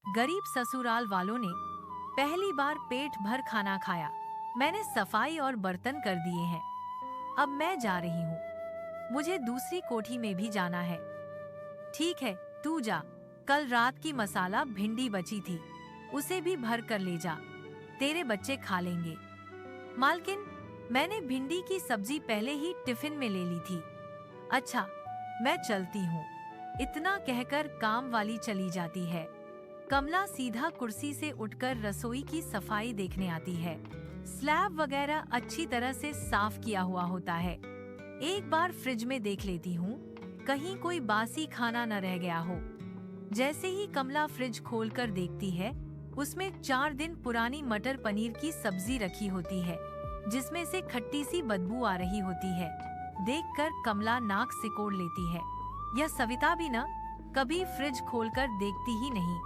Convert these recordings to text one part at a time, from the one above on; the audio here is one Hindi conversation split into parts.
गरीब ससुराल वालों ने पहली बार पेट भर खाना खाया। मैंने सफाई और बर्तन कर दिए हैं। अब मैं जा रही हूँ। मुझे दूसरी कोठी में भी जाना है। ठीक है, तू जा। कल रात की मसाला भिंडी बची थी, उसे भी भर कर ले जा। तेरे बच्चे खा लेंगे। मालकिन, मैंने भिंडी की सब्जी पहले ही टिफिन में ले ली थी। अच्छा, मैं चलती हूँ। इतना कहकर काम वाली चली जाती है। कमला सीधा कुर्सी से उठकर रसोई की सफाई देखने आती है। स्लैब वगैरह अच्छी तरह से साफ किया हुआ होता है। एक बार फ्रिज में देख लेती हूँ, कहीं कोई बासी खाना न रह गया हो। जैसे ही कमला फ्रिज खोलकर देखती है, उसमें 4 दिन पुरानी मटर पनीर की सब्जी रखी होती है, जिसमें से खट्टी सी बदबू आ रही होती है। देखकर कमला नाक सिकोड़ लेती है। यह सविता भी न कभी फ्रिज खोलकर देखती ही नहीं।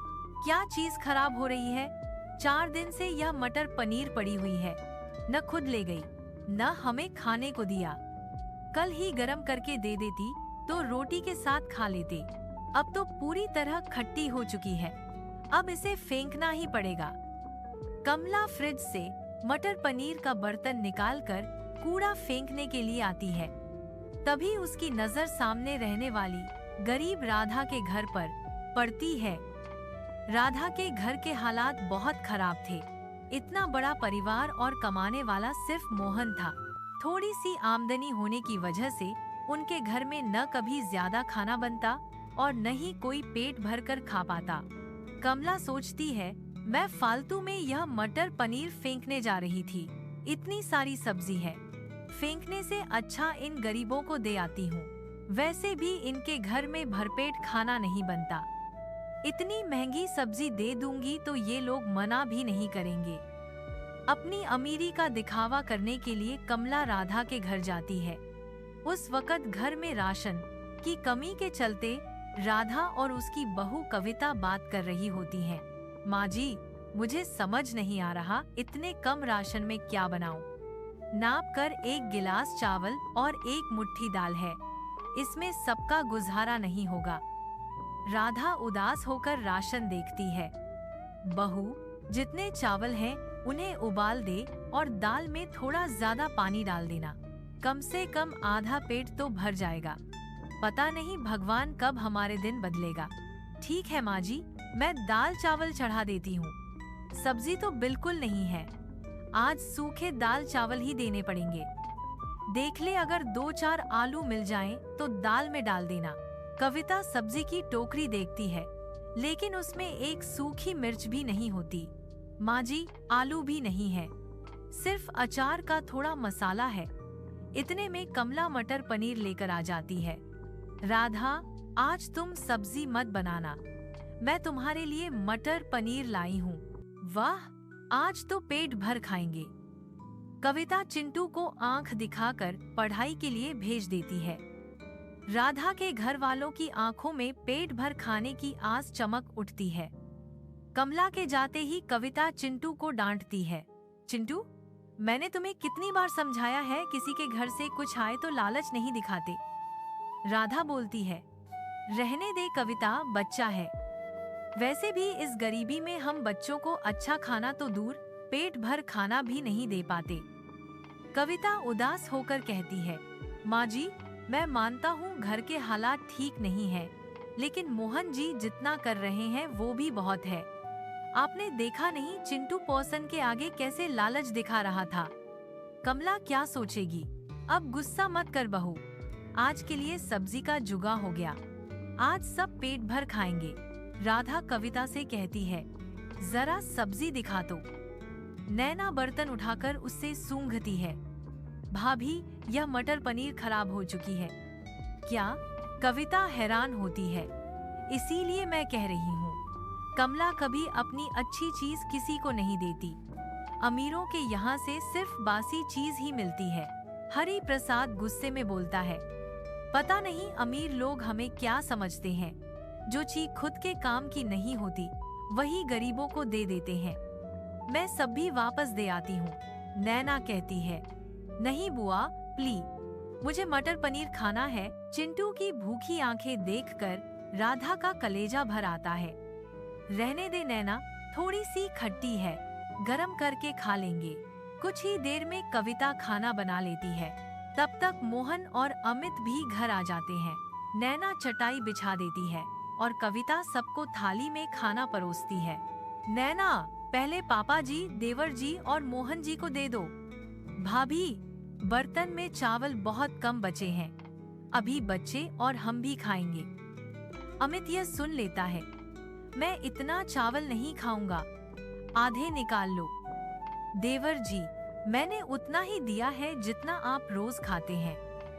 क्या चीज खराब हो रही है? 4 दिन से यह मटर पनीर पड़ी हुई है। न खुद ले गई, न हमें खाने को दिया। कल ही गरम करके दे देती तो रोटी के साथ खा लेते। अब तो पूरी तरह खट्टी हो चुकी है। अब इसे फेंकना ही पड़ेगा। कमला फ्रिज से मटर पनीर का बर्तन निकालकर कूड़ा फेंकने के लिए आती है। तभी उसकी नजर सामने रहने वाली गरीब राधा के घर पर पड़ती है। राधा के घर के हालात बहुत खराब थे। इतना बड़ा परिवार और कमाने वाला सिर्फ मोहन था। थोड़ी सी आमदनी होने की वजह से उनके घर में न कभी ज्यादा खाना बनता और न ही कोई पेट भर कर खा पाता। कमला सोचती है, मैं फालतू में यह मटर पनीर फेंकने जा रही थी। इतनी सारी सब्जी है, फेंकने से अच्छा इन गरीबों को दे आती हूँ। वैसे भी इनके घर में भरपेट खाना नहीं बनता। इतनी महंगी सब्जी दे दूंगी तो ये लोग मना भी नहीं करेंगे। अपनी अमीरी का दिखावा करने के लिए कमला राधा के घर जाती है। उस वक़्त घर में राशन की कमी के चलते राधा और उसकी बहू कविता बात कर रही होती हैं। माँ जी, मुझे समझ नहीं आ रहा इतने कम राशन में क्या बनाऊं। नाप कर 1 गिलास चावल और 1 मुट्ठी दाल है, इसमें सबका गुजारा नहीं होगा। राधा उदास होकर राशन देखती है। बहू, जितने चावल हैं उन्हें उबाल दे और दाल में थोड़ा ज्यादा पानी डाल देना। कम से कम आधा पेट तो भर जाएगा। पता नहीं भगवान कब हमारे दिन बदलेगा। ठीक है माँ जी, मैं दाल चावल चढ़ा देती हूँ। सब्जी तो बिल्कुल नहीं है, आज सूखे दाल चावल ही देने पड़ेंगे। देख ले, अगर 2-4 आलू मिल जाएं तो दाल में डाल देना। कविता सब्जी की टोकरी देखती है, लेकिन उसमें एक सूखी मिर्च भी नहीं होती। माँ जी, आलू भी नहीं है, सिर्फ अचार का थोड़ा मसाला है। इतने में कमला मटर पनीर लेकर आ जाती है। राधा, आज तुम सब्जी मत बनाना, मैं तुम्हारे लिए मटर पनीर लाई हूँ। वाह, आज तो पेट भर खाएंगे। कविता चिंटू को आंख दिखाकर पढ़ाई के लिए भेज देती है। राधा के घर वालों की आंखों में पेट भर खाने की आस चमक उठती है। कमला के जाते ही कविता चिंटू को डांटती है। चिंटू, मैंने तुम्हें कितनी बार समझाया है, किसी के घर से कुछ आए तो लालच नहीं दिखाते। राधा बोलती है, रहने दे कविता, बच्चा है। वैसे भी इस गरीबी में हम बच्चों को अच्छा खाना तो दूर, पेट भर खाना भी नहीं दे पाते। कविता उदास होकर कहती है, माँ जी, मैं मानता हूँ घर के हालात ठीक नहीं है, लेकिन मोहन जी जितना कर रहे हैं वो भी बहुत है। आपने देखा नहीं चिंटू पॉसन के आगे कैसे लालच दिखा रहा था। कमला क्या सोचेगी। अब गुस्सा मत कर बहू, आज के लिए सब्जी का जुगाड़ हो गया, आज सब पेट भर खाएंगे। राधा कविता से कहती है, जरा सब्जी दिखा दो। नैना बर्तन उठाकर उससे सूंघती है। भाभी, यह मटर पनीर खराब हो चुकी है। क्या? कविता हैरान होती है। इसीलिए मैं कह रही हूँ, कमला कभी अपनी अच्छी चीज किसी को नहीं देती। अमीरों के यहाँ से सिर्फ बासी चीज ही मिलती है। हरि प्रसाद गुस्से में बोलता है, पता नहीं अमीर लोग हमें क्या समझते हैं, जो चीज खुद के काम की नहीं होती वही गरीबों को दे देते हैं। मैं सब भी वापस दे आती हूँ। नैना कहती है, नहीं बुआ प्लीज, मुझे मटर पनीर खाना है। चिंटू की भूखी आंखें देखकर राधा का कलेजा भर आता है। रहने दे नैना, थोड़ी सी खट्टी है, गरम करके खा लेंगे। कुछ ही देर में कविता खाना बना लेती है। तब तक मोहन और अमित भी घर आ जाते हैं। नैना चटाई बिछा देती है और कविता सबको थाली में खाना परोसती है। नैना, पहले पापा जी, देवर जी और मोहन जी को दे दो। भाभी, बर्तन में चावल बहुत कम बचे हैं, अभी बच्चे और हम भी खाएंगे। अमित यह सुन लेता है। मैं इतना चावल नहीं खाऊंगा, आधे निकाल लो। देवर जी, मैंने उतना ही दिया है जितना आप रोज खाते हैं,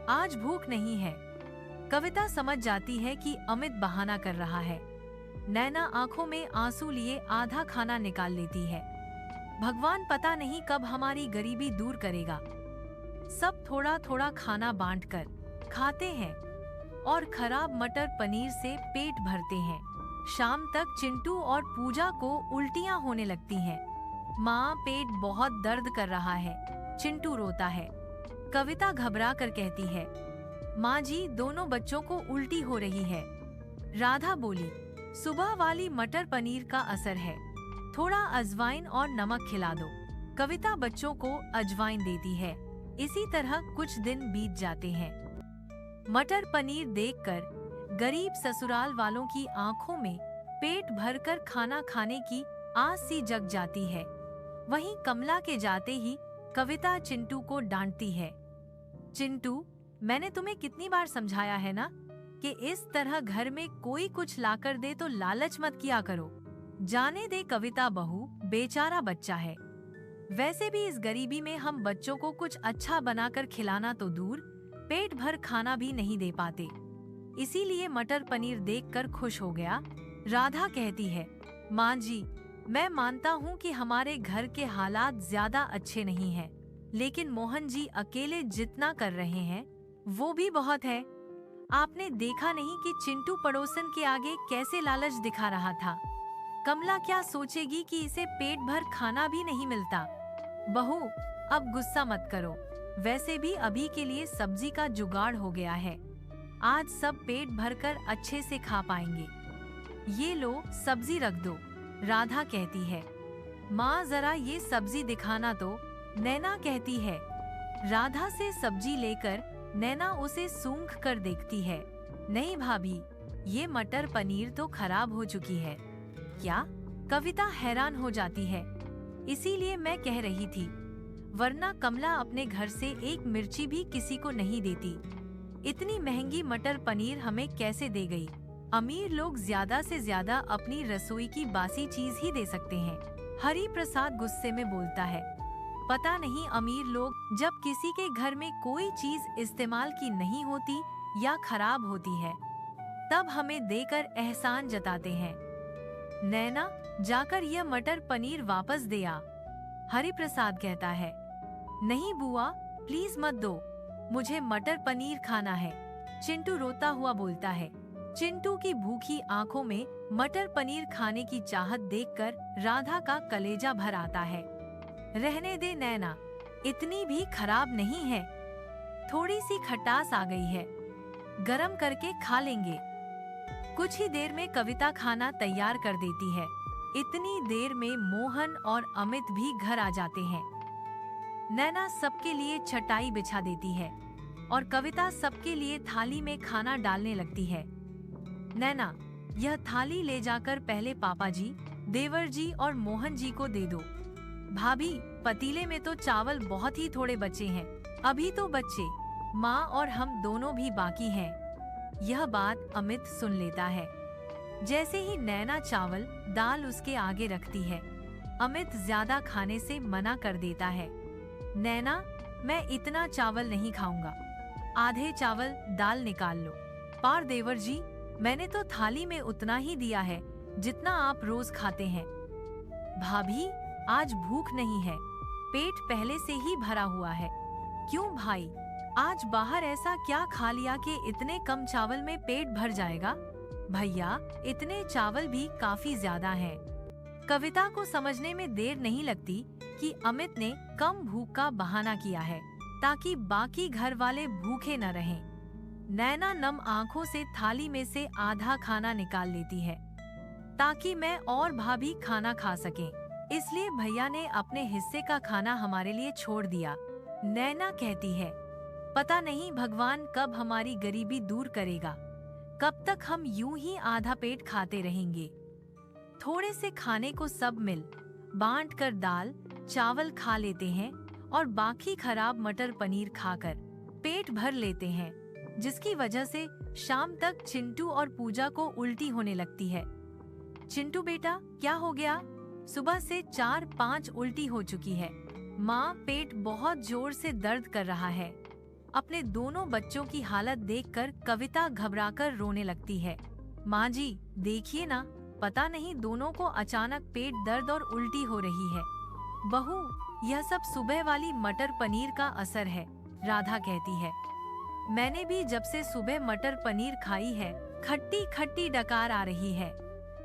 आज भूख नहीं है। कविता समझ जाती है कि अमित बहाना कर रहा है। नैना आंखों में आंसू लिए आधा खाना निकाल लेती है। भगवान पता नहीं कब हमारी गरीबी दूर करेगा। सब थोड़ा थोड़ा खाना बांटकर खाते हैं और खराब मटर पनीर से पेट भरते हैं। शाम तक चिंटू और पूजा को उल्टियां होने लगती हैं। माँ, पेट बहुत दर्द कर रहा है। चिंटू रोता है। कविता घबरा कर कहती है, माँ जी, दोनों बच्चों को उल्टी हो रही है। राधा बोली, सुबह वाली मटर पनीर का असर है, थोड़ा अजवाइन और नमक खिला दो। कविता बच्चों को अजवाइन देती है। इसी तरह कुछ दिन बीत जाते हैं। मटर पनीर देखकर गरीब ससुराल वालों की आंखों में पेट भरकर खाना खाने की आस सी जग जाती है। वहीं कमला के जाते ही कविता चिंटू को डांटती है। चिंटू, मैंने तुम्हें कितनी बार समझाया है ना कि इस तरह घर में कोई कुछ लाकर दे तो लालच मत किया करो। जाने दे कविता बहू, बेचारा बच्चा है। वैसे भी इस गरीबी में हम बच्चों को कुछ अच्छा बनाकर खिलाना तो दूर, पेट भर खाना भी नहीं दे पाते। इसीलिए मटर पनीर देखकर खुश हो गया। राधा कहती है, माँ जी, मैं मानता हूँ कि हमारे घर के हालात ज्यादा अच्छे नहीं हैं, लेकिन मोहन जी अकेले जितना कर रहे हैं वो भी बहुत है। आपने देखा नहीं कि चिंटू पड़ोसन के आगे कैसे लालच दिखा रहा था। कमला क्या सोचेगी कि इसे पेट भर खाना भी नहीं मिलता। बहू, अब गुस्सा मत करो, वैसे भी अभी के लिए सब्जी का जुगाड़ हो गया है, आज सब पेट भरकर अच्छे से खा पाएंगे। ये लो, सब्जी रख दो। राधा कहती है, माँ जरा ये सब्जी दिखाना तो। नैना कहती है। राधा से सब्जी लेकर नैना उसे सूंघ कर देखती है। नहीं भाभी, ये मटर पनीर तो खराब हो चुकी है। क्या? कविता हैरान हो जाती है। इसीलिए मैं कह रही थी, वरना कमला अपने घर से एक मिर्ची भी किसी को नहीं देती। इतनी महंगी मटर पनीर हमें कैसे दे गई? अमीर लोग ज्यादा से ज्यादा अपनी रसोई की बासी चीज ही दे सकते हैं। हरि प्रसाद गुस्से में बोलता है, पता नहीं अमीर लोग जब किसी के घर में कोई चीज इस्तेमाल की नहीं होती या खराब होती है, तब हमें देकर एहसान जताते हैं। नैना, जाकर यह मटर पनीर वापस दे आ। हरि प्रसाद कहता है। नहीं बुआ, प्लीज मत दो, मुझे मटर पनीर खाना है। चिंटू रोता हुआ बोलता है। चिंटू की भूखी आंखों में मटर पनीर खाने की चाहत देखकर राधा का कलेजा भर आता है। रहने दे नैना, इतनी भी खराब नहीं है, थोड़ी सी खटास आ गई है, गरम करके खा लेंगे। कुछ ही देर में कविता खाना तैयार कर देती है। इतनी देर में मोहन और अमित भी घर आ जाते हैं। नैना सबके लिए चटाई बिछा देती है और कविता सबके लिए थाली में खाना डालने लगती है। नैना, यह थाली ले जाकर पहले पापा जी, देवर जी और मोहन जी को दे दो। भाभी, पतीले में तो चावल बहुत ही थोड़े बचे हैं, अभी तो बच्चे, माँ और हम दोनों भी बाकी हैं। यह बात अमित सुन लेता है। जैसे ही नैना चावल दाल उसके आगे रखती है, अमित ज्यादा खाने से मना कर देता है। नैना, मैं इतना चावल नहीं खाऊंगा, आधे चावल दाल निकाल लो। पार देवर जी, मैंने तो थाली में उतना ही दिया है जितना आप रोज खाते हैं। भाभी, आज भूख नहीं है, पेट पहले से ही भरा हुआ है। क्यों भाई, आज बाहर ऐसा क्या खा लिया कि इतने कम चावल में पेट भर जाएगा? भैया, इतने चावल भी काफी ज्यादा हैं। कविता को समझने में देर नहीं लगती कि अमित ने कम भूख का बहाना किया है ताकि बाकी घर वाले भूखे न रहें। नैना नम आंखों से थाली में से आधा खाना निकाल लेती है। ताकि मैं और भाभी खाना खा सकें। इसलिए भैया ने अपने हिस्से का खाना हमारे लिए छोड़ दिया। नैना कहती है, पता नहीं भगवान कब हमारी गरीबी दूर करेगा, कब तक हम यूं ही आधा पेट खाते रहेंगे। थोड़े से खाने को सब मिल बांट कर दाल चावल खा लेते हैं और बाकी खराब मटर पनीर खाकर पेट भर लेते हैं, जिसकी वजह से शाम तक चिंटू और पूजा को उल्टी होने लगती है। चिंटू बेटा क्या हो गया? सुबह से 4-5 उल्टी हो चुकी है। माँ, पेट बहुत जोर से दर्द कर रहा है। अपने दोनों बच्चों की हालत देखकर कविता घबराकर रोने लगती है। माँ जी देखिए ना, पता नहीं दोनों को अचानक पेट दर्द और उल्टी हो रही है। बहू, यह सब सुबह वाली मटर पनीर का असर है, राधा कहती है। मैंने भी जब से सुबह मटर पनीर खाई है, खट्टी खट्टी डकार आ रही है।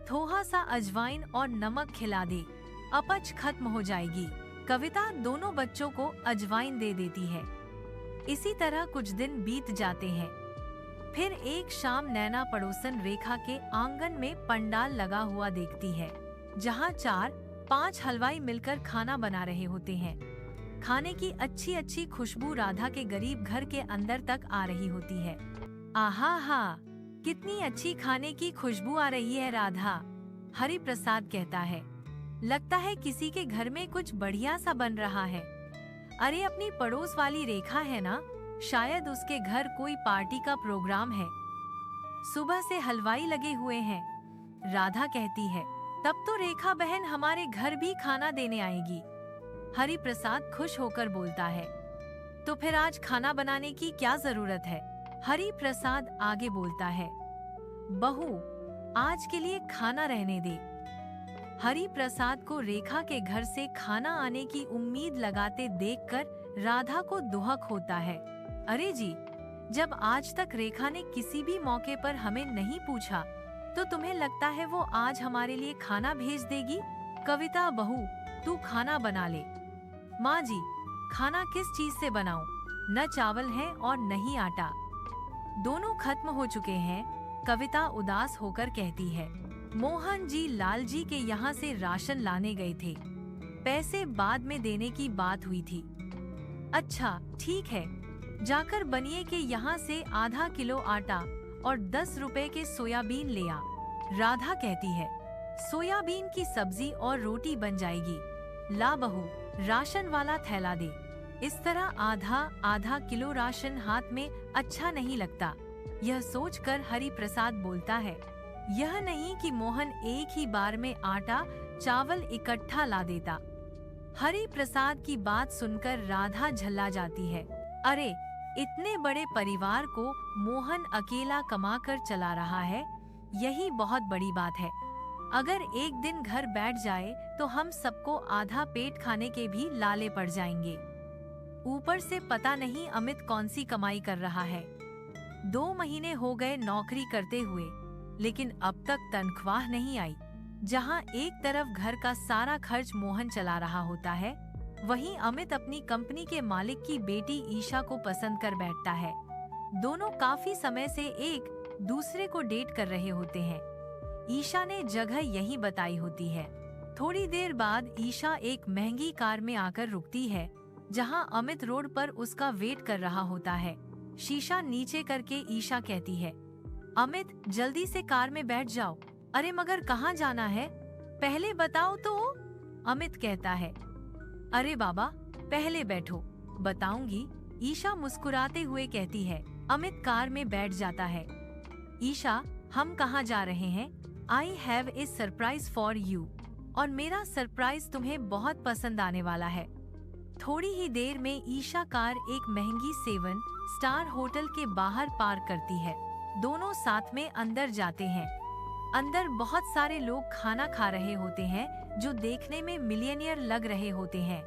थोड़ा सा अजवाइन और नमक खिला दे, अपच खत्म हो जाएगी। कविता दोनों बच्चों को अजवाइन दे देती है। इसी तरह कुछ दिन बीत जाते हैं। फिर एक शाम नैना पड़ोसन रेखा के आंगन में पंडाल लगा हुआ देखती है, जहां 4-5 हलवाई मिलकर खाना बना रहे होते हैं। खाने की अच्छी अच्छी खुशबू राधा के गरीब घर के अंदर तक आ रही होती है। आहा हा, कितनी अच्छी खाने की खुशबू आ रही है राधा, हरि प्रसाद कहता है। लगता है किसी के घर में कुछ बढ़िया सा बन रहा है। अरे अपनी पड़ोस वाली रेखा है ना, शायद उसके घर कोई पार्टी का प्रोग्राम है। सुबह से हलवाई लगे हुए हैं, राधा कहती है। तब तो रेखा बहन हमारे घर भी खाना देने आएगी। हरि प्रसाद खुश होकर बोलता है। तो फिर आज खाना बनाने की क्या जरूरत है? हरि प्रसाद आगे बोलता है। बहू, आज के लिए खाना रहने दे। हरि प्रसाद को रेखा के घर से खाना आने की उम्मीद लगाते देखकर राधा को दुहक होता है। अरे जी, जब आज तक रेखा ने किसी भी मौके पर हमें नहीं पूछा, तो तुम्हें लगता है वो आज हमारे लिए खाना भेज देगी? कविता, बहू तू खाना बना ले। माँ जी, खाना किस चीज से बनाऊं? न चावल है और न ही आटा, दोनों खत्म हो चुके हैं। कविता उदास होकर कहती है। मोहन जी लाल जी के यहाँ से राशन लाने गए थे, पैसे बाद में देने की बात हुई थी। अच्छा ठीक है, जाकर बनिए के यहाँ से आधा किलो आटा और 10 रुपए के सोयाबीन ले आ। राधा कहती है। सोयाबीन की सब्जी और रोटी बन जाएगी। ला बहू, राशन वाला थैला दे। इस तरह आधा आधा किलो राशन हाथ में अच्छा नहीं लगता। यह सोचकर हरि प्रसाद बोलता है। यह नहीं कि मोहन एक ही बार में आटा चावल इकट्ठा ला देता। हरि प्रसाद की बात सुनकर राधा झल्ला जाती है। अरे, इतने बड़े परिवार को मोहन अकेला कमाकर चला रहा है, यही बहुत बड़ी बात है। अगर एक दिन घर बैठ जाए तो हम सबको आधा पेट खाने के भी लाले पड़ जाएंगे। ऊपर से पता नहीं अमित कौन सी कमाई कर रहा है। 2 महीने हो गए नौकरी करते हुए, लेकिन अब तक तनख्वाह नहीं आई। जहां एक तरफ घर का सारा खर्च मोहन चला रहा होता है, वहीं अमित अपनी कंपनी के मालिक की बेटी ईशा को पसंद कर बैठता है। दोनों काफी समय से एक दूसरे को डेट कर रहे होते हैं। ईशा ने जगह यही बताई होती है। थोड़ी देर बाद ईशा एक महंगी कार में आकर रुकती है, जहां अमित रोड पर उसका वेट कर रहा होता है। शीशा नीचे करके ईशा कहती है, अमित जल्दी से कार में बैठ जाओ। अरे मगर कहाँ जाना है, पहले बताओ तो। अमित कहता है। अरे बाबा, पहले बैठो, बताऊंगी। ईशा मुस्कुराते हुए कहती है। अमित कार में बैठ जाता है। ईशा, हम कहाँ जा रहे हैं? I have a surprise for you, और मेरा सरप्राइज तुम्हें बहुत पसंद आने वाला है। थोड़ी ही देर में ईशा कार एक महंगी 7 स्टार होटल के बाहर पार्क करती है। दोनों साथ में अंदर जाते हैं। अंदर बहुत सारे लोग खाना खा रहे होते हैं, जो देखने में मिलियनियर लग रहे होते हैं।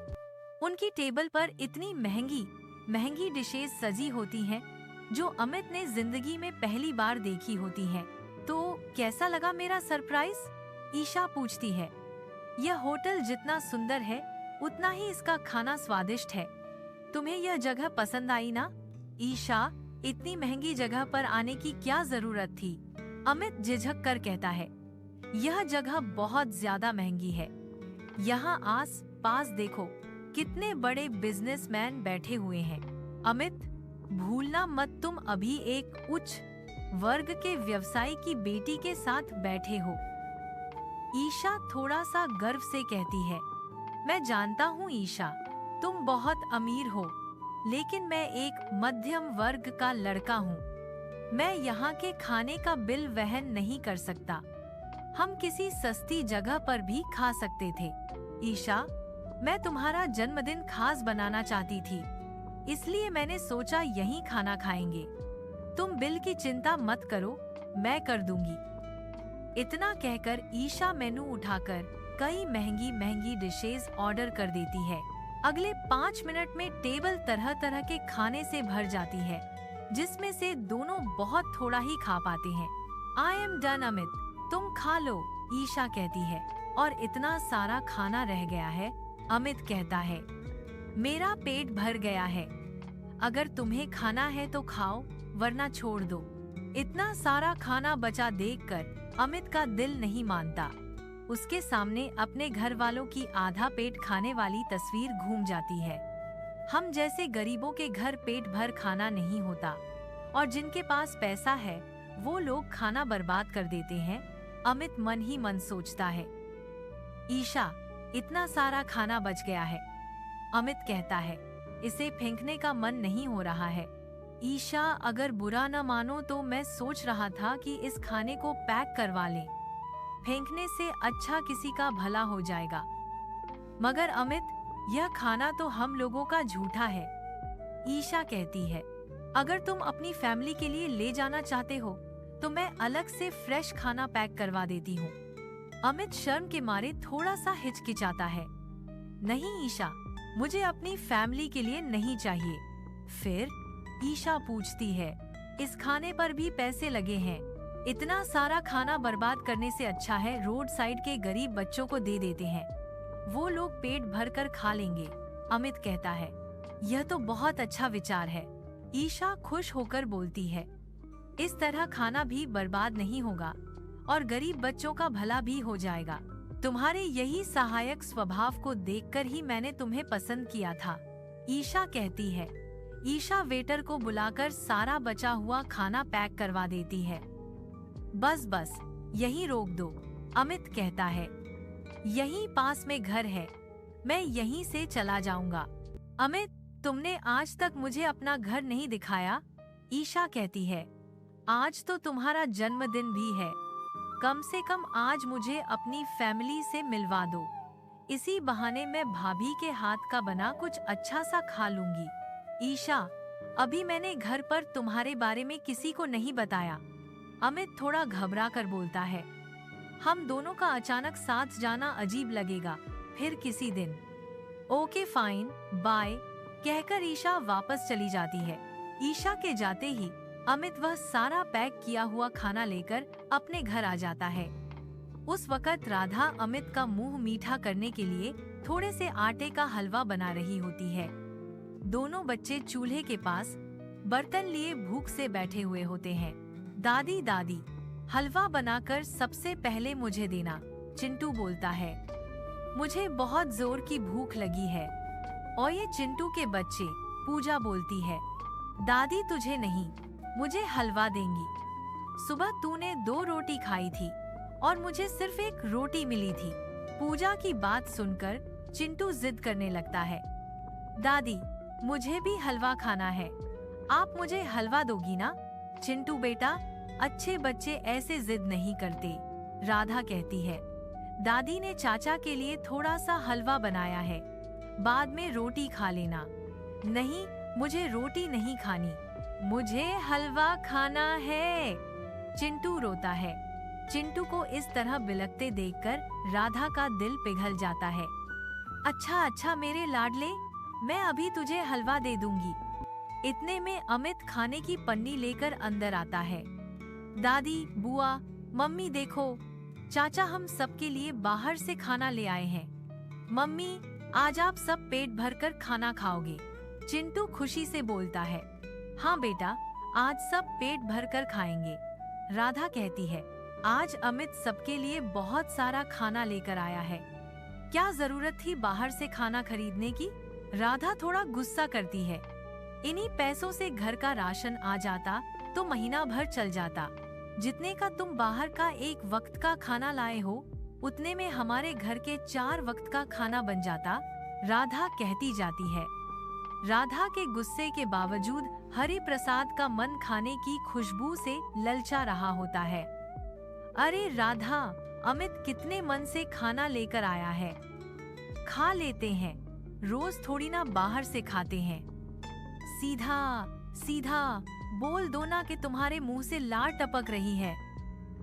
उनकी टेबल पर इतनी महंगी महंगी डिशेस सजी होती हैं, जो अमित ने जिंदगी में पहली बार देखी होती हैं। तो कैसा लगा मेरा सरप्राइज? ईशा पूछती है। यह होटल जितना सुंदर है, उतना ही इसका खाना स्वादिष्ट है। तुम्हें यह जगह पसंद आई ना? ईशा, इतनी महंगी जगह पर आने की क्या जरूरत थी? अमित झिझक कर कहता है। यह जगह बहुत ज्यादा महंगी है। यहाँ आस पास देखो कितने बड़े बिजनेसमैन बैठे हुए हैं। अमित, भूलना मत तुम अभी एक उच्च वर्ग के व्यवसायी की बेटी के साथ बैठे हो। ईशा थोड़ा सा गर्व से कहती है, मैं जानता हूँ ईशा, तुम बहुत अमीर हो, लेकिन मैं एक मध्यम वर्ग का लड़का हूँ। मैं यहाँ के खाने का बिल वहन नहीं कर सकता। हम किसी सस्ती जगह पर भी खा सकते थे। ईशा, मैं तुम्हारा जन्मदिन खास बनाना चाहती थी, इसलिए मैंने सोचा यहीं खाना खाएंगे। तुम बिल की चिंता मत करो, मैं कर दूंगी। इतना कहकर ईशा मेनू उठाकर कई महंगी महंगी डिशेस ऑर्डर कर देती है। अगले 5 मिनट में टेबल तरह तरह के खाने से भर जाती है, जिसमें से दोनों बहुत थोड़ा ही खा पाते हैं। आई एम डन अमित, तुम खा लो, ईशा कहती है। और इतना सारा खाना रह गया है, अमित कहता है। मेरा पेट भर गया है, अगर तुम्हें खाना है तो खाओ, वरना छोड़ दो। इतना सारा खाना बचा देखकर अमित का दिल नहीं मानता। उसके सामने अपने घर वालों की आधा पेट खाने वाली तस्वीर घूम जाती है। हम जैसे गरीबों के घर पेट भर खाना नहीं होता, और जिनके पास पैसा है वो लोग खाना बर्बाद कर देते हैं, अमित मन ही मन सोचता है। ईशा, इतना सारा खाना बच गया है, अमित कहता है। इसे फेंकने का मन नहीं हो रहा है। ईशा, अगर बुरा न मानो तो मैं सोच रहा था कि इस खाने को पैक करवा लें, फेंकने से अच्छा किसी का भला हो जाएगा। मगर अमित, यह खाना तो हम लोगों का झूठा है, ईशा कहती है। अगर तुम अपनी फैमिली के लिए ले जाना चाहते हो तो मैं अलग से फ्रेश खाना पैक करवा देती हूँ। अमित शर्म के मारे थोड़ा सा हिचकिचाता है। नहीं ईशा, मुझे अपनी फैमिली के लिए नहीं चाहिए। फिर ईशा पूछती है, इस खाने पर भी पैसे लगे हैं, इतना सारा खाना बर्बाद करने से अच्छा है रोड साइड के गरीब बच्चों को दे देते हैं, वो लोग पेट भर कर खा लेंगे। अमित कहता है, यह तो बहुत अच्छा विचार है। ईशा खुश होकर बोलती है, इस तरह खाना भी बर्बाद नहीं होगा और गरीब बच्चों का भला भी हो जाएगा। तुम्हारे यही सहायक स्वभाव को देखकर ही मैंने तुम्हें पसंद किया था, ईशा कहती है। ईशा वेटर को बुलाकर सारा बचा हुआ खाना पैक करवा देती है। बस बस, यहीं रोक दो, अमित कहता है। यहीं पास में घर है, मैं यहीं से चला जाऊंगा। अमित, तुमने आज तक मुझे अपना घर नहीं दिखाया, ईशा कहती है। आज तो तुम्हारा जन्मदिन भी है, कम से कम आज मुझे अपनी फैमिली से मिलवा दो। इसी बहाने मैं भाभी के हाथ का बना कुछ अच्छा सा खा लूंगी। ईशा, अभी मैंने घर पर तुम्हारे बारे में किसी को नहीं बताया, अमित थोड़ा घबरा कर बोलता है। हम दोनों का अचानक साथ जाना अजीब लगेगा, फिर किसी दिन। ओके फाइन, बाय, कहकर ईशा वापस चली जाती है। ईशा के जाते ही अमित वह सारा पैक किया हुआ खाना लेकर अपने घर आ जाता है। उस वक्त राधा अमित का मुंह मीठा करने के लिए थोड़े से आटे का हलवा बना रही होती है। दोनों बच्चे चूल्हे के पास बर्तन लिए भूख से बैठे हुए होते हैं। दादी दादी, हलवा बनाकर सबसे पहले मुझे देना, चिंटू बोलता है। मुझे बहुत जोर की भूख लगी है। और ये चिंटू के बच्चे, पूजा बोलती है। दादी तुझे नहीं, मुझे हलवा देंगी। सुबह तूने 2 रोटी खाई थी और मुझे सिर्फ 1 रोटी मिली थी। पूजा की बात सुनकर चिंटू जिद करने लगता है। दादी, मुझे भी हलवा खाना है, आप मुझे हलवा दोगी ना? चिंटू बेटा, अच्छे बच्चे ऐसे जिद नहीं करते, राधा कहती है। दादी ने चाचा के लिए थोड़ा सा हलवा बनाया है, बाद में रोटी खा लेना। नहीं, मुझे रोटी नहीं खानी, मुझे हलवा खाना है। चिंटू रोता है। चिंटू को इस तरह बिलखते देखकर राधा का दिल पिघल जाता है। अच्छा अच्छा मेरे लाडले, मैं अभी तुझे हलवा दे दूंगी। इतने में अमित खाने की पन्नी लेकर अंदर आता है। दादी, बुआ, मम्मी देखो, चाचा हम सबके लिए बाहर से खाना ले आए हैं। मम्मी, आज आप सब पेट भरकर खाना खाओगे, चिंटू खुशी से बोलता है। हाँ बेटा, आज सब पेट भरकर खाएंगे, राधा कहती है। आज अमित सबके लिए बहुत सारा खाना लेकर आया है। क्या जरूरत थी बाहर से खाना खरीदने की? राधा थोड़ा गुस्सा करती है। इन्हीं पैसों से घर का राशन आ जाता तो महीना भर चल जाता। जितने का तुम बाहर का एक वक्त का खाना लाए हो, उतने में हमारे घर के 4 वक्त का खाना बन जाता, राधा कहती जाती है। राधा के गुस्से के बावजूद हरि प्रसाद का मन खाने की खुशबू से ललचा रहा होता है। अरे राधा, अमित कितने मन से खाना लेकर आया है, खा लेते हैं, रोज थोड़ी ना बाहर से खाते हैं। सीधा सीधा बोल दो ना कि तुम्हारे मुंह से लार टपक रही है,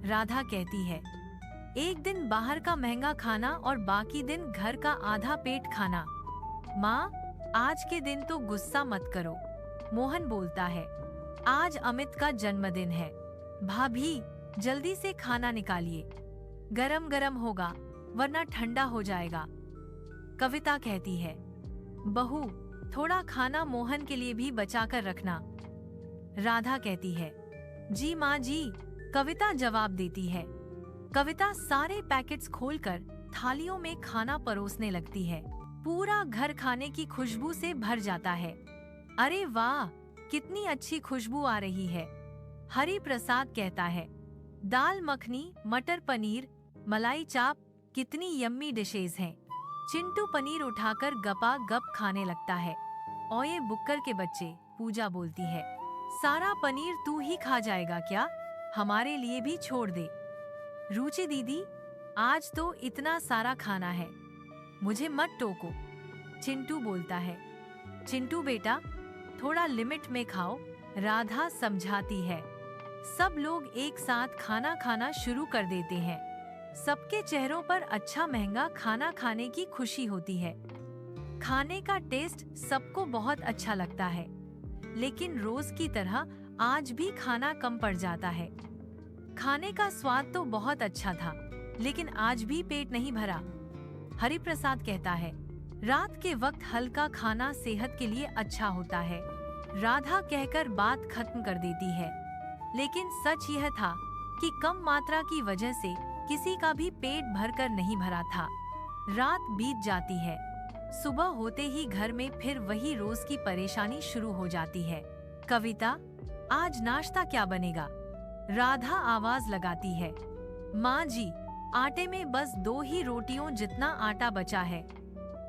राधा कहती है। एक दिन बाहर का महंगा खाना और बाकी दिन घर का आधा पेट खाना। माँ, आज के दिन तो गुस्सा मत करो, मोहन बोलता है। आज अमित का जन्मदिन है। भाभी, जल्दी से खाना निकालिए, गरम गरम होगा वरना ठंडा हो जाएगा, कविता कहती है। बहू, थोड़ा खाना मोहन के लिए भी बचा कर रखना, राधा कहती है। जी माँ जी, कविता जवाब देती है। कविता सारे पैकेट्स खोलकर थालियों में खाना परोसने लगती है। पूरा घर खाने की खुशबू से भर जाता है। अरे वाह, कितनी अच्छी खुशबू आ रही है, हरि प्रसाद कहता है। दाल मखनी, मटर पनीर, मलाई चाप, कितनी यम्मी डिशेज हैं। चिंटू पनीर उठाकर गपा गप खाने लगता है। ओए बुक्कर के बच्चे, पूजा बोलती है। सारा पनीर तू ही खा जाएगा क्या? हमारे लिए भी छोड़ दे। रुचि दीदी, आज तो इतना सारा खाना है, मुझे मत टोको, चिंटू बोलता है। चिंटू बेटा, थोड़ा लिमिट में खाओ, राधा समझाती है। सब लोग एक साथ खाना खाना शुरू कर देते हैं। सबके चेहरों पर अच्छा महंगा खाना खाने की खुशी होती है। खाने का टेस्ट सबको बहुत अच्छा लगता है, लेकिन रोज की तरह आज भी खाना कम पड़ जाता है। खाने का स्वाद तो बहुत अच्छा था, लेकिन आज भी पेट नहीं भरा, हरि प्रसाद कहता है। रात के वक्त हल्का खाना सेहत के लिए अच्छा होता है, राधा कहकर बात खत्म कर देती है। लेकिन सच यह था कि कम मात्रा की वजह से किसी का भी पेट भरकर नहीं भरा था। रात बीत जाती है। सुबह होते ही घर में फिर वही रोज की परेशानी शुरू हो जाती है। कविता, आज नाश्ता क्या बनेगा? राधा आवाज लगाती है। माँ जी, आटे में बस 2 ही रोटियों जितना आटा बचा है,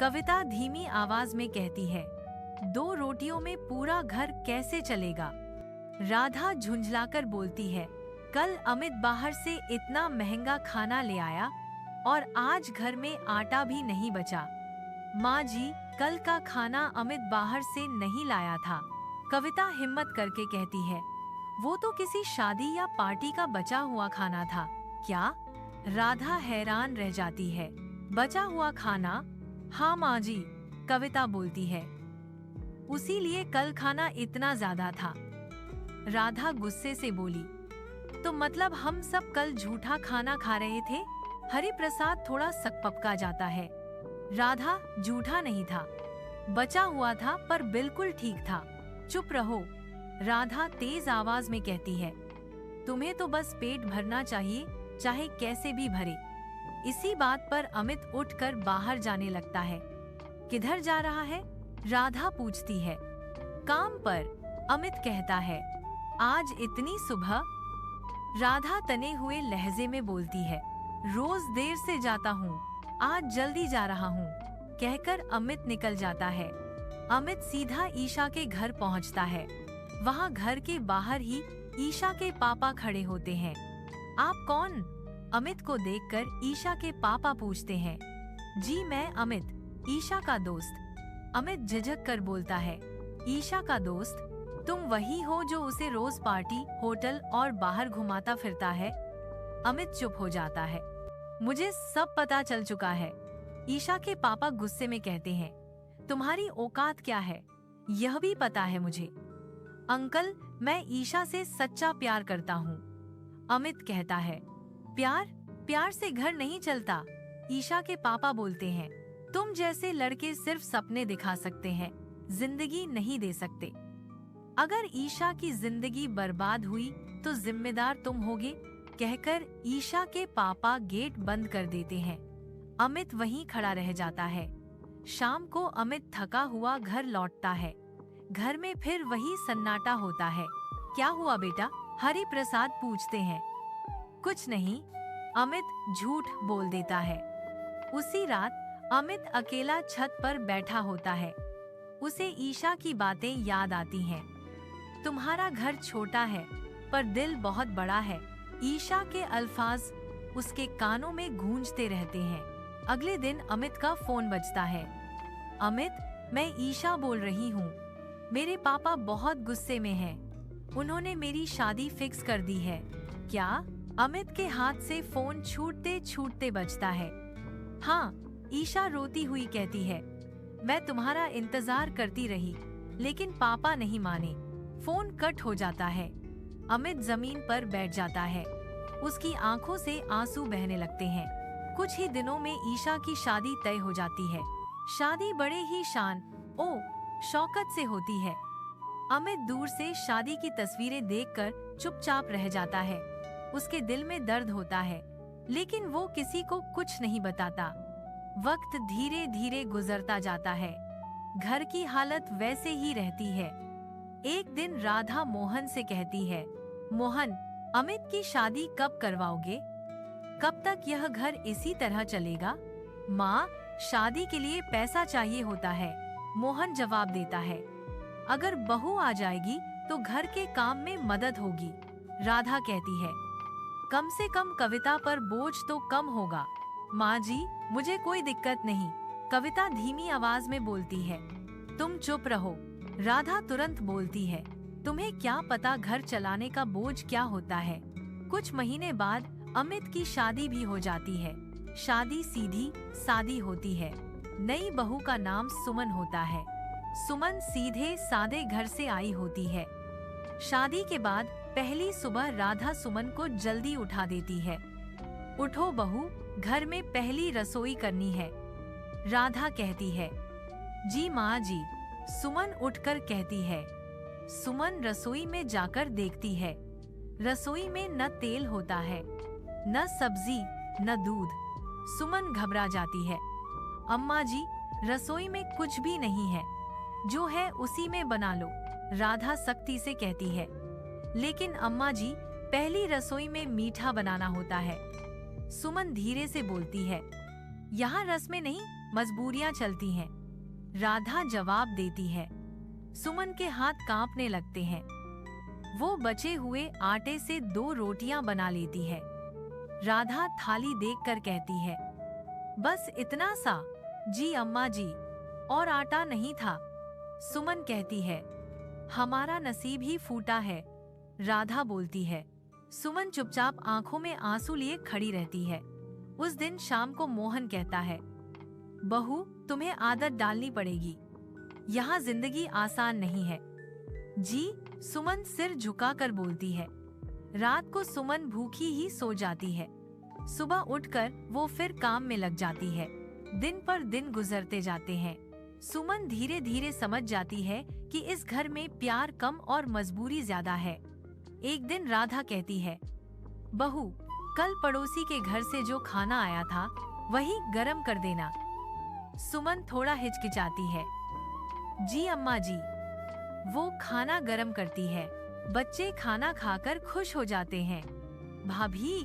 कविता धीमी आवाज में कहती है। 2 रोटियों में पूरा घर कैसे चलेगा? राधा झुंझलाकर बोलती है। कल अमित बाहर से इतना महंगा खाना ले आया और आज घर में आटा भी नहीं बचा। माँ जी, कल का खाना अमित बाहर से नहीं लाया था, कविता हिम्मत करके कहती है। वो तो किसी शादी या पार्टी का बचा हुआ खाना था क्या? राधा हैरान रह जाती है। बचा हुआ खाना? हाँ माँ जी, कविता बोलती है। उसी लिए कल खाना इतना ज्यादा था, राधा गुस्से से बोली। तो मतलब हम सब कल झूठा खाना खा रहे थे? हरि प्रसाद थोड़ा सकपका जाता है। राधा, झूठा नहीं था, बचा हुआ था पर बिल्कुल ठीक था। चुप रहो, राधा तेज आवाज में कहती है। तुम्हें तो बस पेट भरना चाहिए, चाहे कैसे भी भरे। इसी बात पर अमित उठकर बाहर जाने लगता है। किधर जा रहा है? राधा पूछती है। काम पर, अमित कहता है। आज इतनी सुबह? राधा तने हुए लहजे में बोलती है। रोज देर से जाता हूँ, आज जल्दी जा रहा हूँ, कहकर अमित निकल जाता है। अमित सीधा ईशा के घर पहुँचता है। वहाँ घर के बाहर ही ईशा के पापा खड़े होते हैं। आप कौन? अमित को देखकर ईशा के पापा पूछते हैं। जी मैं अमित, ईशा का दोस्त, अमित झिझक कर बोलता है। ईशा का दोस्त? तुम वही हो जो उसे रोज पार्टी, होटल और बाहर घुमाता फिरता है? अमित चुप हो जाता है। मुझे सब पता चल चुका है, ईशा के पापा गुस्से में कहते हैं। तुम्हारी औकात क्या है, यह भी पता है मुझे। अंकल, मैं ईशा से सच्चा प्यार करता हूँ, अमित कहता है। प्यार? प्यार से घर नहीं चलता, ईशा के पापा बोलते हैं। तुम जैसे लड़के सिर्फ सपने दिखा सकते हैं, जिंदगी नहीं दे सकते। अगर ईशा की जिंदगी बर्बाद हुई तो जिम्मेदार तुम होगे, कहकर ईशा के पापा गेट बंद कर देते हैं। अमित वहीं खड़ा रह जाता है। शाम को अमित थका हुआ घर लौटता है। घर में फिर वही सन्नाटा होता है। क्या हुआ बेटा? हरि प्रसाद पूछते हैं। कुछ नहीं, अमित झूठ बोल देता है। उसी रात अमित अकेला छत पर बैठा होता है। उसे ईशा की बातें याद आती हैं। तुम्हारा घर छोटा है पर दिल बहुत बड़ा है। ईशा के अल्फाज उसके कानों में गूंजते रहते हैं। अगले दिन अमित का फोन बजता है। अमित, मैं ईशा बोल रही हूँ। मेरे पापा बहुत गुस्से में हैं। उन्होंने मेरी शादी फिक्स कर दी है। क्या? अमित के हाथ से फोन छूटते छूटते बजता है। हाँ, ईशा रोती हुई कहती है, मैं तुम्हारा इंतजार करती रही लेकिन पापा नहीं माने। फोन कट हो जाता है। अमित जमीन पर बैठ जाता है। उसकी आंखों से आंसू बहने लगते हैं। कुछ ही दिनों में ईशा की शादी तय हो जाती है। शादी बड़े ही शान शौकत से होती है। अमित दूर से शादी की तस्वीरें देखकर चुपचाप रह जाता है। उसके दिल में दर्द होता है लेकिन वो किसी को कुछ नहीं बताता। वक्त धीरे धीरे गुजरता जाता है। घर की हालत वैसे ही रहती है। एक दिन राधा मोहन से कहती है, मोहन, अमित की शादी कब करवाओगे? कब तक यह घर इसी तरह चलेगा? माँ, शादी के लिए पैसा चाहिए होता है, मोहन जवाब देता है। अगर बहू आ जाएगी तो घर के काम में मदद होगी, राधा कहती है। कम से कम कविता पर बोझ तो कम होगा। माँ जी, मुझे कोई दिक्कत नहीं, कविता धीमी आवाज में बोलती है। तुम चुप रहो, राधा तुरंत बोलती है। तुम्हें क्या पता घर चलाने का बोझ क्या होता है। कुछ महीने बाद अमित की शादी भी हो जाती है। शादी सीधी सादी होती है। नई बहू का नाम सुमन होता है। सुमन सीधे सादे घर से आई होती है। शादी के बाद पहली सुबह राधा सुमन को जल्दी उठा देती है। उठो बहू, घर में पहली रसोई करनी है, राधा कहती है। जी माँ जी, सुमन उठकर कहती है। सुमन रसोई में जाकर देखती है। रसोई में न तेल होता है, न सब्जी, न दूध। सुमन घबरा जाती है। अम्मा जी, रसोई में कुछ भी नहीं है, जो है उसी में बना लो, राधा सख्ती से कहती है। लेकिन अम्मा जी, पहली रसोई में मीठा बनाना होता है, सुमन धीरे से बोलती है। यहाँ रस्में नहीं, मजबूरियाँ चलती हैं, राधा जवाब देती है। सुमन के हाथ कांपने लगते हैं। वो बचे हुए आटे से 2 रोटियां बना लेती है। राधा थाली देखकर कहती है, बस इतना सा? जी अम्मा जी, और आटा नहीं था, सुमन कहती है। हमारा नसीब ही फूटा है, राधा बोलती है। सुमन चुपचाप आंखों में आंसू लिए खड़ी रहती है। उस दिन शाम को मोहन कहता है, बहू, तुम्हें आदत डालनी पड़ेगी, यहाँ जिंदगी आसान नहीं है। जी, सुमन सिर झुकाकर बोलती है। रात को सुमन भूखी ही सो जाती है। सुबह उठकर वो फिर काम में लग जाती है। दिन पर दिन गुजरते जाते हैं। सुमन धीरे धीरे समझ जाती है कि इस घर में प्यार कम और मजबूरी ज्यादा है। एक दिन राधा कहती है, बहू, कल पड़ोसी के घर से जो खाना आया था वही गरम कर देना। सुमन थोड़ा हिचकिचाती है। जी अम्मा जी। वो खाना गरम करती है। बच्चे खाना खाकर खुश हो जाते हैं। भाभी,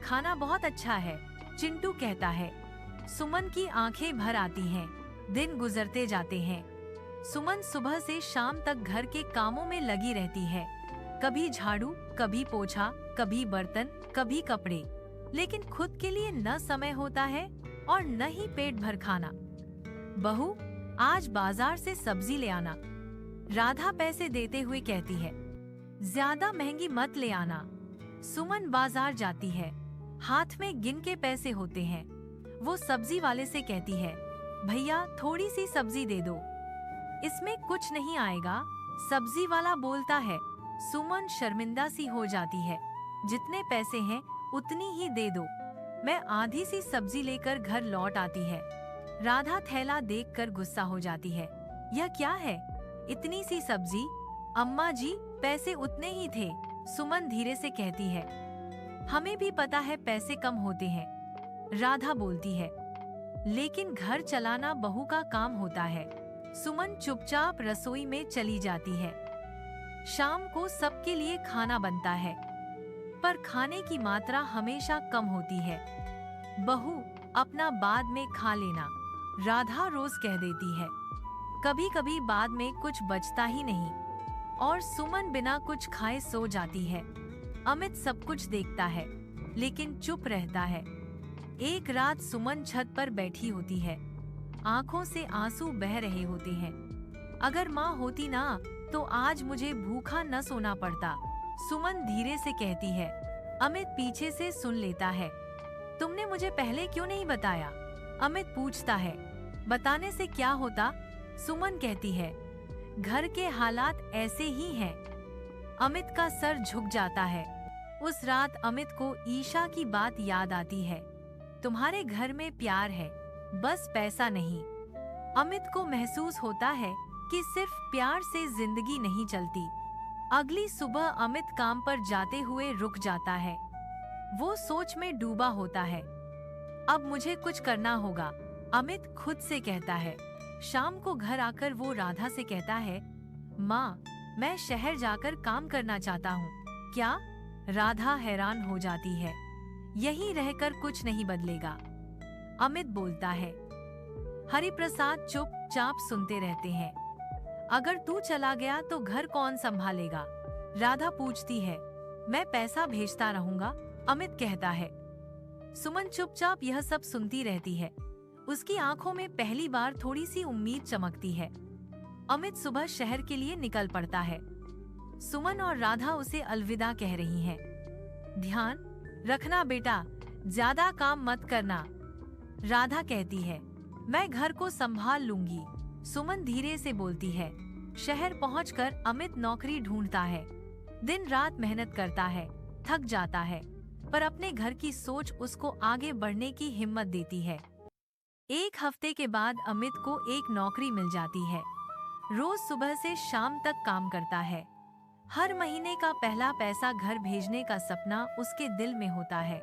खाना बहुत अच्छा है, चिंटू कहता है। सुमन की आंखें भर आती हैं। दिन गुजरते जाते हैं। सुमन सुबह से शाम तक घर के कामों में लगी रहती है। कभी झाड़ू, कभी पोछा, कभी बर्तन, कभी कपड़े। लेकिन खुद के लिए न समय होता है और न ही पेट भर खाना। बहू, आज बाजार से सब्जी ले आना, राधा पैसे देते हुए कहती है। ज्यादा महंगी मत ले आना। सुमन बाजार जाती है। हाथ में गिन के पैसे होते हैं। वो सब्जी वाले से कहती है, भैया थोड़ी सी सब्जी दे दो। इसमें कुछ नहीं आएगा, सब्जी वाला बोलता है। सुमन शर्मिंदा सी हो जाती है। जितने पैसे हैं उतनी ही दे दो। मैं आधी सी सब्जी लेकर घर लौट आती है। राधा थैला देखकर गुस्सा हो जाती है। यह क्या है, इतनी सी सब्जी? अम्मा जी, पैसे उतने ही थे, सुमन धीरे से कहती है। हमें भी पता है पैसे कम होते हैं, राधा बोलती है। लेकिन घर चलाना बहू का काम होता है। सुमन चुपचाप रसोई में चली जाती है। शाम को सबके लिए खाना बनता है, पर खाने की मात्रा हमेशा कम होती है। बहू, अपना बाद में खा लेना, राधा रोज कह देती है। कभी कभी बाद में कुछ बचता ही नहीं और सुमन बिना कुछ खाए सो जाती है। अमित सब कुछ देखता है, लेकिन चुप रहता है। एक रात सुमन छत पर बैठी होती है, आंखों से आंसू बह रहे होते हैं। अगर माँ होती ना, तो आज मुझे भूखा न सोना पड़ता, सुमन धीरे से कहती है। अमित पीछे से सुन लेता है। तुमने मुझे पहले क्यों नहीं बताया? अमित पूछता है। बताने से क्या होता? सुमन कहती है। घर के हालात ऐसे ही हैं। अमित का सर झुक जाता है। उस रात अमित को ईशा की बात याद आती है। तुम्हारे घर में प्यार है, बस पैसा नहीं। अमित को महसूस होता है कि सिर्फ प्यार से जिंदगी नहीं चलती। अगली सुबह अमित काम पर जाते हुए रुक जाता है। वो सोच में डूबा होता है। अब मुझे कुछ करना होगा, अमित खुद से कहता है। शाम को घर आकर वो राधा से कहता है, माँ, मैं शहर जाकर काम करना चाहता हूँ। क्या? राधा हैरान हो जाती है। यहीं रहकर कुछ नहीं बदलेगा, अमित बोलता है। हरिप्रसाद चुपचाप सुनते रहते हैं। अगर तू चला गया तो घर कौन संभालेगा? राधा पूछती है। मैं पैसा भेजता रहूंगा, अमित कहता है। सुमन चुपचाप यह सब सुनती रहती है। उसकी आंखों में पहली बार थोड़ी सी उम्मीद चमकती है। अमित सुबह शहर के लिए निकल पड़ता है। सुमन और राधा उसे अलविदा कह रही हैं। ध्यान रखना बेटा, ज्यादा काम मत करना, राधा कहती है। मैं घर को संभाल लूंगी, सुमन धीरे से बोलती है। शहर पहुंचकर अमित नौकरी ढूंढता है। दिन रात मेहनत करता है, थक जाता है, पर अपने घर की सोच उसको आगे बढ़ने की हिम्मत देती है। एक हफ्ते के बाद अमित को एक नौकरी मिल जाती है। रोज सुबह से शाम तक काम करता है। हर महीने का पहला पैसा घर भेजने का सपना उसके दिल में होता है।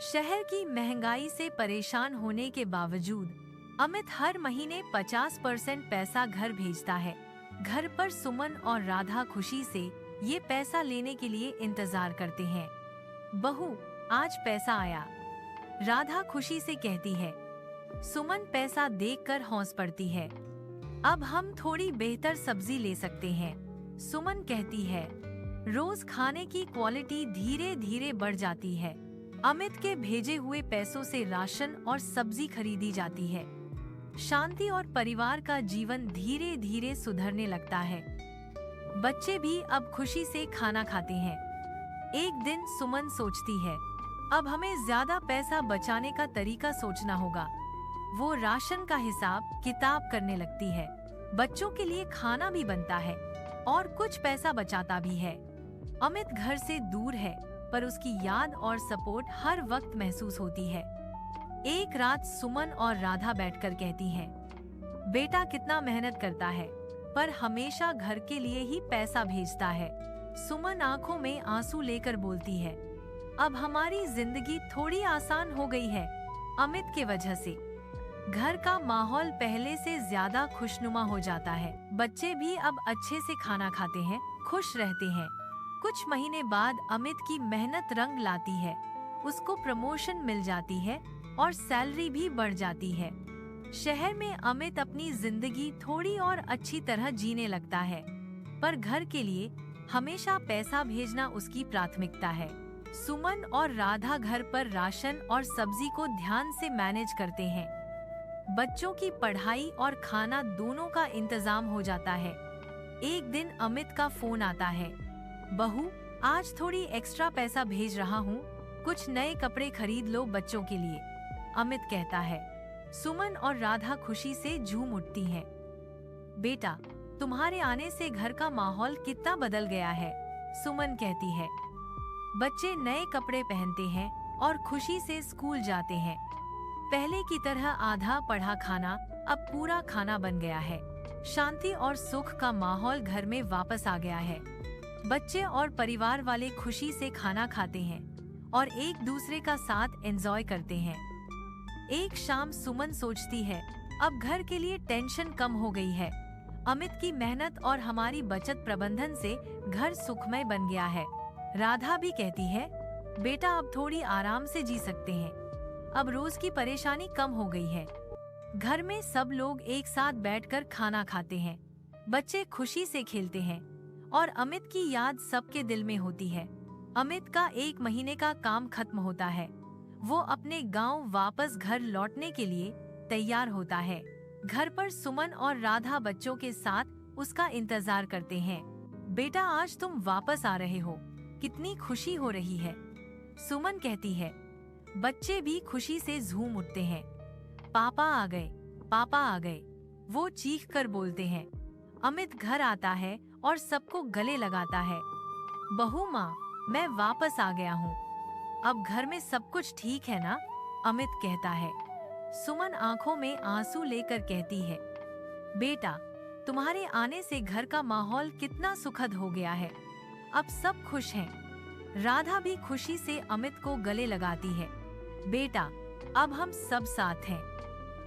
शहर की महंगाई से परेशान होने के बावजूद अमित हर महीने 50% पैसा घर भेजता है। घर पर सुमन और राधा खुशी से ये पैसा लेने के लिए इंतजार करते हैं। बहू, आज पैसा आया, राधा खुशी से कहती है। सुमन पैसा देखकर हौस पड़ती है। अब हम थोड़ी बेहतर सब्जी ले सकते हैं, सुमन कहती है। रोज खाने की क्वालिटी धीरे धीरे बढ़ जाती है। अमित के भेजे हुए पैसों से राशन और सब्जी खरीदी जाती है। शांति और परिवार का जीवन धीरे धीरे सुधरने लगता है। बच्चे भी अब खुशी से खाना खाते हैं। एक दिन सुमन सोचती है, अब हमें ज्यादा पैसा बचाने का तरीका सोचना होगा। वो राशन का हिसाब किताब करने लगती है। बच्चों के लिए खाना भी बनता है और कुछ पैसा बचाता भी है। अमित घर से दूर है, पर उसकी याद और सपोर्ट हर वक्त महसूस होती है। एक रात सुमन और राधा बैठकर कहती हैं, बेटा कितना मेहनत करता है, पर हमेशा घर के लिए ही पैसा भेजता है। सुमन आंखों में आंसू लेकर बोलती है, अब हमारी जिंदगी थोड़ी आसान हो गई है अमित की वजह से। घर का माहौल पहले से ज्यादा खुशनुमा हो जाता है। बच्चे भी अब अच्छे से खाना खाते हैं, खुश रहते हैं। कुछ महीने बाद अमित की मेहनत रंग लाती है। उसको प्रमोशन मिल जाती है और सैलरी भी बढ़ जाती है। शहर में अमित अपनी जिंदगी थोड़ी और अच्छी तरह जीने लगता है, पर घर के लिए हमेशा पैसा भेजना उसकी प्राथमिकता है। सुमन और राधा घर पर राशन और सब्जी को ध्यान से मैनेज करते हैं। बच्चों की पढ़ाई और खाना दोनों का इंतजाम हो जाता है। एक दिन अमित का फोन आता है, बहू, आज थोड़ी एक्स्ट्रा पैसा भेज रहा हूँ, कुछ नए कपड़े खरीद लो बच्चों के लिए, अमित कहता है। सुमन और राधा खुशी से झूम उठती हैं। बेटा, तुम्हारे आने से घर का माहौल कितना बदल गया है, सुमन कहती है। बच्चे नए कपड़े पहनते हैं और खुशी से स्कूल जाते हैं। पहले की तरह आधा पढ़ा खाना अब पूरा खाना बन गया है। शांति और सुख का माहौल घर में वापस आ गया है। बच्चे और परिवार वाले खुशी से खाना खाते हैं। और एक दूसरे का साथ एंजॉय करते हैं। एक शाम सुमन सोचती है, अब घर के लिए टेंशन कम हो गई है। अमित की मेहनत और हमारी बचत प्रबंधन से घर सुखमय बन गया है। राधा भी कहती है, बेटा अब थोड़ी आराम से जी सकते हैं। अब रोज की परेशानी कम हो गई है। घर में सब लोग एक साथ बैठकर खाना खाते हैं। बच्चे खुशी से खेलते हैं और अमित की याद सबके दिल में होती है। अमित का 1 महीने का काम खत्म होता है। वो अपने गांव वापस घर लौटने के लिए तैयार होता है। घर पर सुमन और राधा बच्चों के साथ उसका इंतजार करते हैं। बेटा आज तुम वापस आ रहे हो, कितनी खुशी हो रही है, सुमन कहती है। बच्चे भी खुशी से झूम उठते हैं। पापा आ गए, पापा आ गए, वो चीख कर बोलते हैं। अमित घर आता है और सबको गले लगाता है। बहू माँ, मैं वापस आ गया हूँ। अब घर में सब कुछ ठीक है ना? अमित कहता है। सुमन आंखों में आंसू लेकर कहती है, बेटा तुम्हारे आने से घर का माहौल कितना सुखद हो गया है। अब सब खुश हैं। राधा भी खुशी से अमित को गले लगाती है। बेटा अब हम सब साथ हैं।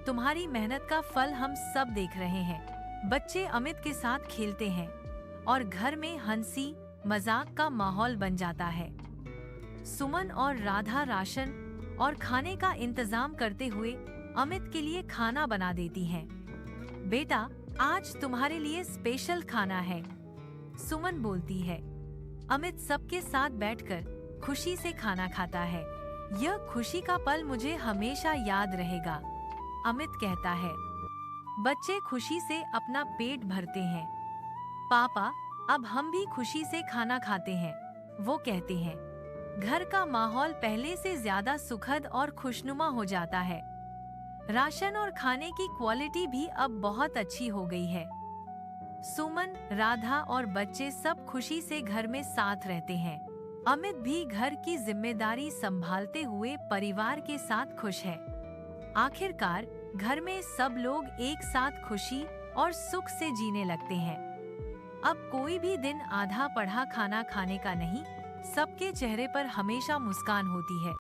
तुम्हारी मेहनत का फल हम सब देख रहे हैं। बच्चे अमित के साथ खेलते हैं और घर में हंसी मजाक का माहौल बन जाता है। सुमन और राधा राशन और खाने का इंतजाम करते हुए अमित के लिए खाना बना देती हैं। बेटा आज तुम्हारे लिए स्पेशल खाना है, सुमन बोलती है। अमित सबके साथ बैठकर खुशी से खाना खाता है। यह खुशी का पल मुझे हमेशा याद रहेगा, अमित कहता है। बच्चे खुशी से अपना पेट भरते हैं। पापा अब हम भी खुशी से खाना खाते हैं, वो कहते हैं। घर का माहौल पहले से ज्यादा सुखद और खुशनुमा हो जाता है। राशन और खाने की क्वालिटी भी अब बहुत अच्छी हो गई है। सुमन, राधा और बच्चे सब खुशी से घर में साथ रहते हैं। अमित भी घर की जिम्मेदारी संभालते हुए परिवार के साथ खुश है। आखिरकार घर में सब लोग एक साथ खुशी और सुख से जीने लगते हैं। अब कोई भी दिन आधा पढ़ा खाना खाने का नहीं, सबके चेहरे पर हमेशा मुस्कान होती है।